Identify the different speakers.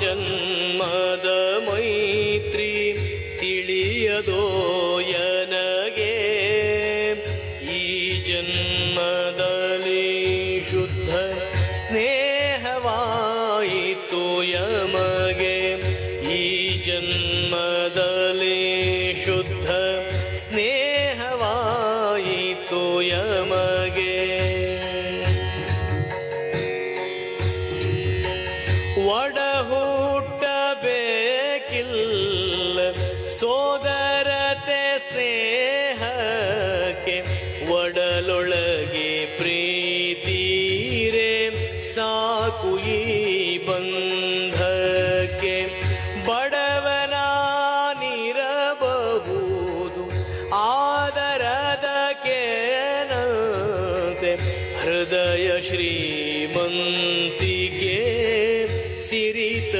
Speaker 1: ಜನ್ಮದ ಮೈತ್ರಿ ತಿಳಿಯದೋ ಯನಗೆ, ಈ ಜನ್ಮದಲ್ಲಿ ಶುದ್ಧ ಸ್ನೇಹವಾಯಿತು ಯಮಗೆ, ಈ ಜನ್ಮದಲ್ಲಿ ಶುದ್ಧ ಸ್ನೇಹವಾಯಿತು ಯಮಗೆ. ಒಡ ಹುಟ್ಟಬೇಕಿಲ್ಲ ಸೋದರತೆ ಸ್ನೇಹಕ್ಕೆ, ಒಡಲೊಳಗೆ ಪ್ರೀತಿರೇ ಸಾಕು ಈ ಬಂಧಕ್ಕೆ. ಬಡವನಾನಿರಬಹುದು ಆದರದಕ್ಕೇನಂತೆ, ಹೃದಯ ಶ್ರೀಮಂತಿಗೆ ಸಿರಿತ